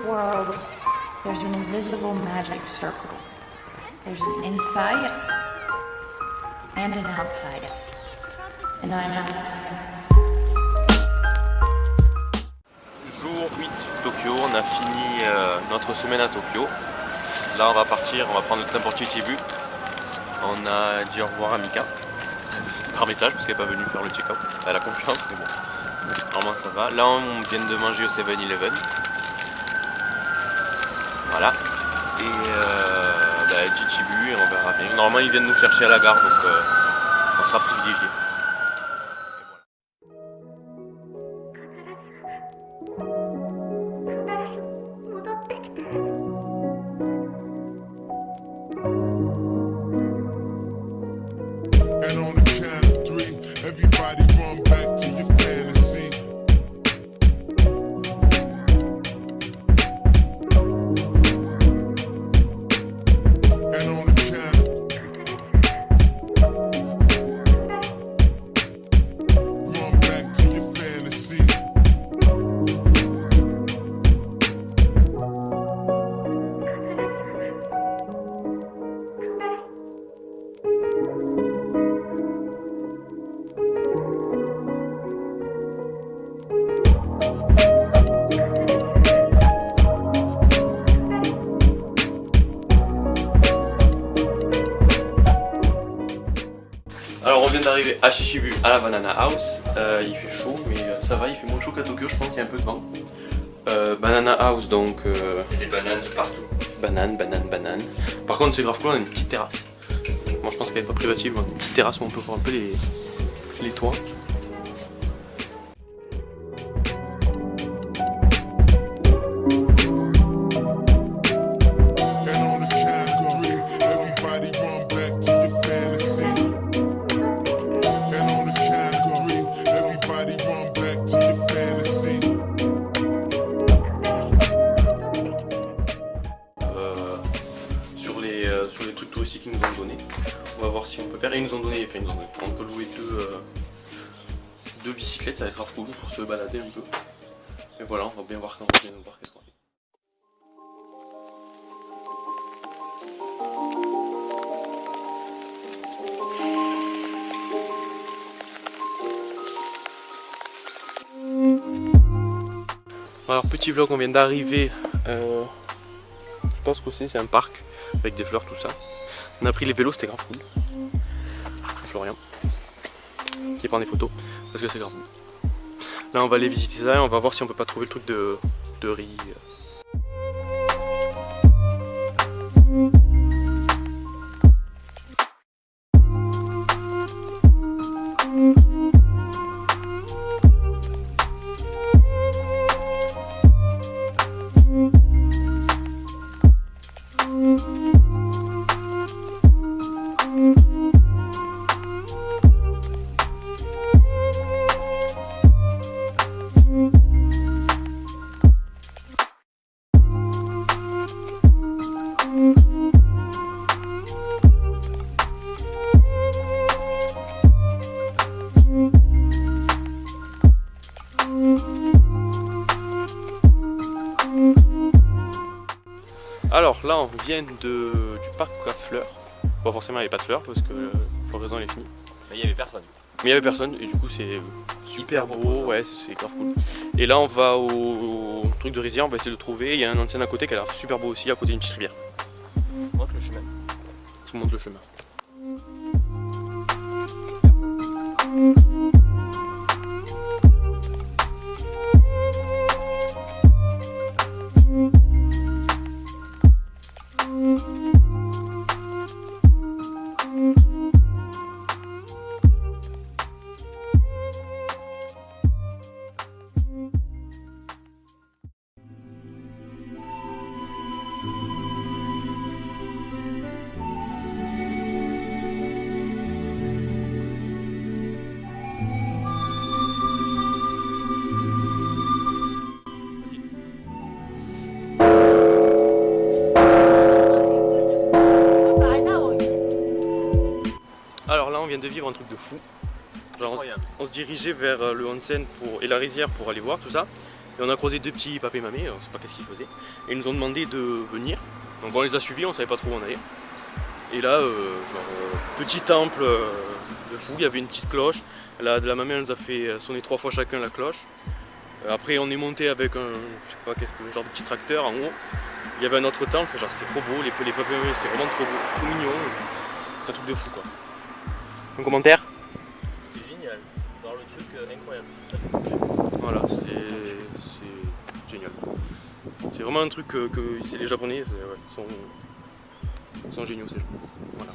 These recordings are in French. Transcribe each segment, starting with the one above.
world, there's an invisible magic circle. There's an inside and an outside. And I'm outside. Jour 8 Tokyo, on a fini notre semaine à Tokyo. Là on va partir, on va prendre le train pour Chichibu. On a dit au revoir à Mika par message parce qu'elle n'est pas venue faire le check-out. Elle a confiance mais bon, normalement ça va. Là on vient de manger au 7-Eleven. Voilà. Et Chichibu et on verra bien. Normalement ils viennent nous chercher à la gare donc on sera privilégiés. And on the count of three, everybody run back to your fantasy. And on the count run back to your fantasy. Alors on vient d'arriver à Chichibu, à la Banana House. Il fait chaud mais ça va, il fait moins chaud qu'à Tokyo je pense, il y a un peu de vent. Banana House donc... il y a des bananes partout. Banane. Par contre c'est grave cool, on a une petite terrasse. Moi je pense qu'elle n'est pas privative, mais une petite terrasse où on peut voir un peu les toits. Sur les trucs touristiques qu'ils nous ont donné. On va voir si on peut faire. Ils nous ont donné, on peut louer deux bicyclettes, ça va être grave cool pour se balader un peu. Et voilà, on va bien voir quand on vient voir qu'est-ce qu'on fait. Alors petit vlog, on vient d'arriver. Je pense que c'est un parc avec des fleurs, tout ça. On a pris les vélos, c'était grave cool. Florian qui prend des photos parce que c'est grave cool. Là on va aller visiter ça et on va voir si on peut pas trouver le truc de riz. Alors là on vient du parc à fleurs. Bon forcément il n'y avait pas de fleurs parce que la floraison elle est finie. Mais il n'y avait personne. Mais il n'y avait personne et du coup c'est super beau, ouais c'est grave cool. Et là on va au truc de rizière, on va essayer de le trouver. Il y a un antenne à côté qui a l'air super beau aussi, à côté d'une petite rivière. Montre le chemin. Je vous montre le chemin. on vient de vivre un truc de fou. Genre on se dirigeait vers le onsen et la rizière pour aller voir tout ça. Et on a croisé deux petits papés et mamés, on sait pas qu'est-ce qu'ils faisaient. Et ils nous ont demandé de venir. Donc on les a suivis, on savait pas trop où on allait. Et là, petit temple de fou, il y avait une petite cloche. La mamie elle nous a fait sonner 3 fois chacun la cloche. Après on est monté avec un, je sais pas qu'est-ce que, genre de petit tracteur en haut. Il y avait un autre temple, genre c'était trop beau, les papés et mamés c'était vraiment trop beau, trop mignon. C'est un truc de fou quoi. Un commentaire? C'était génial. Genre le truc incroyable. Voilà, c'est génial. C'est vraiment un truc que c'est les Japonais, ouais, sont géniaux ces gens. Voilà.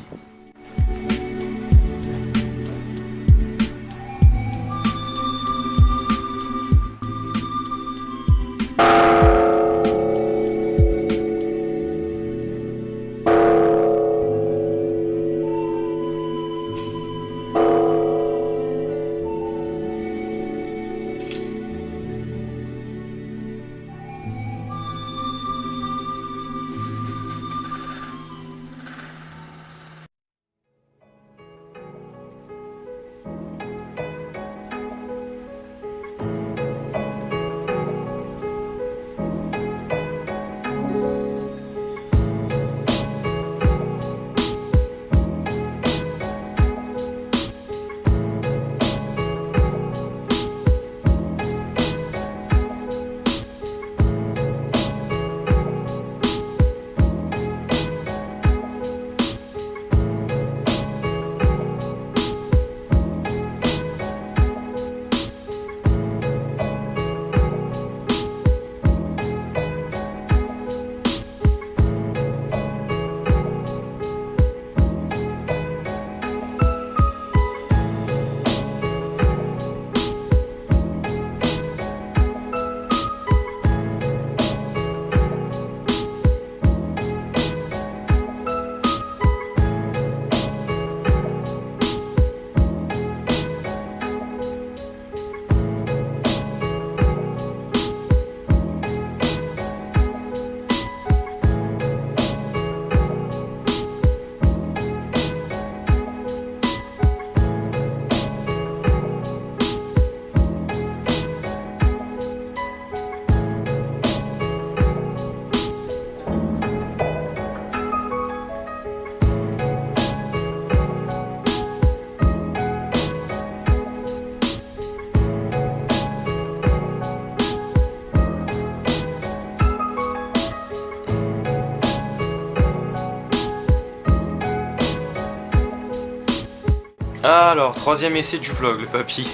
Alors, troisième essai du vlog, le papy.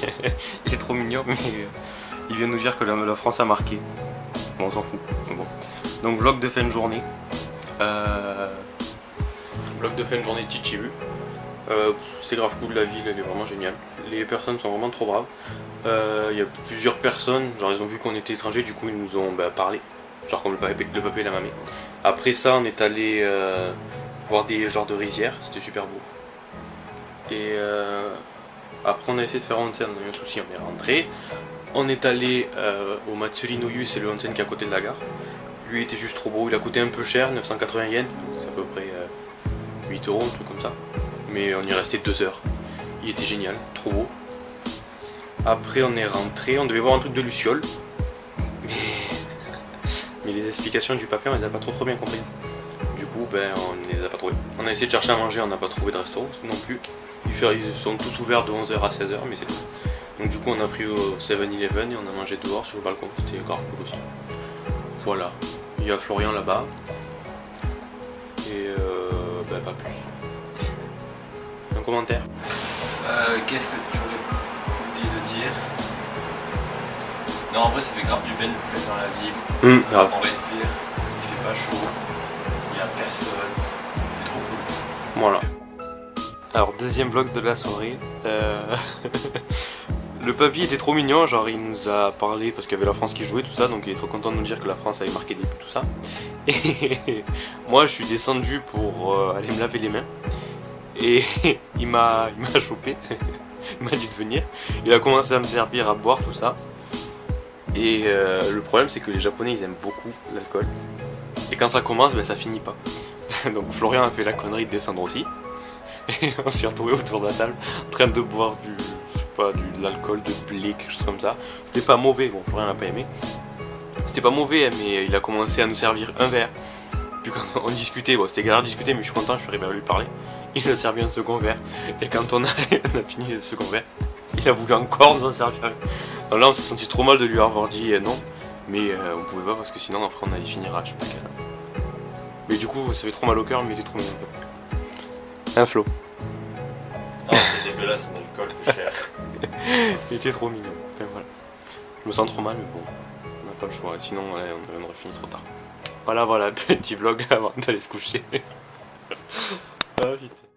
Il est trop mignon, mais il vient nous dire que la France a marqué. Bon, on s'en fout. Bon. Donc, vlog de fin de journée. Vlog de fin de journée de Chichibu. C'était grave cool, la ville elle est vraiment géniale. Les personnes sont vraiment trop braves. Il y a plusieurs personnes, genre ils ont vu qu'on était étrangers, du coup ils nous ont parlé. Genre comme le papé et la mamie. Après ça, on est allé voir des genres de rizières, c'était super beau. Et après on a essayé de faire onsen, on a eu un souci, on est rentré. On est allé au Matsuri no Yu, c'est le onsen qui est à côté de la gare. Lui il était juste trop beau, il a coûté un peu cher, 980 yens, c'est à peu près 8 €, un truc comme ça. Mais on y est resté 2 heures. Il était génial, trop beau. Après on est rentré, on devait voir un truc de Luciole. Mais les explications du papier on les a pas trop bien comprises. Du coup on les a pas trouvées. On a essayé de chercher à manger, on n'a pas trouvé de restaurant non plus. Ils sont tous ouverts de 11 h à 16 h, mais c'est tout. Donc du coup on a pris au 7-Eleven et on a mangé dehors sur le balcon, c'était grave cool aussi. Voilà, il y a Florian là-bas. Et pas plus. Un commentaire? Qu'est-ce que tu aurais oublié de dire? Non, en vrai ça fait grave du bien de plus être dans la ville. Grave. On respire, il fait pas chaud, il y a personne, c'est trop cool. Voilà. Alors deuxième vlog de la soirée. Le papy était trop mignon, genre il nous a parlé parce qu'il y avait la France qui jouait tout ça, donc il est trop content de nous dire que la France avait marqué des buts tout ça. Et moi je suis descendu pour aller me laver les mains. Et il m'a chopé, il m'a dit de venir. Il a commencé à me servir à boire tout ça. Et le problème c'est que les Japonais ils aiment beaucoup l'alcool. Et quand ça commence, ça finit pas. Donc Florian a fait la connerie de descendre aussi. Et on s'est retrouvés autour de la table en train de boire de l'alcool de blé, quelque chose comme ça. C'était pas mauvais, bon Florian n'a pas aimé. C'était pas mauvais, hein, mais il a commencé à nous servir un verre. Puis quand on discutait, bon, c'était galère de discuter, mais je suis content, je suis arrivé à lui parler. Il a servi un second verre. Et quand on a fini le second verre, il a voulu encore nous en servir. Donc là, on s'est senti trop mal de lui avoir dit non. Mais on pouvait pas parce que sinon, après, on allait finir à je sais pas quelle. Mais du coup, ça fait trop mal au cœur, mais il était trop mignon. Un Flo. Non, c'est dégueulasse, mon alcool plus cher. Il était trop mignon. Et voilà. Je me sens trop mal, mais bon, on n'a pas le choix. Sinon, ouais, on aurait fini trop tard. Voilà, petit vlog avant d'aller se coucher. Ah putain.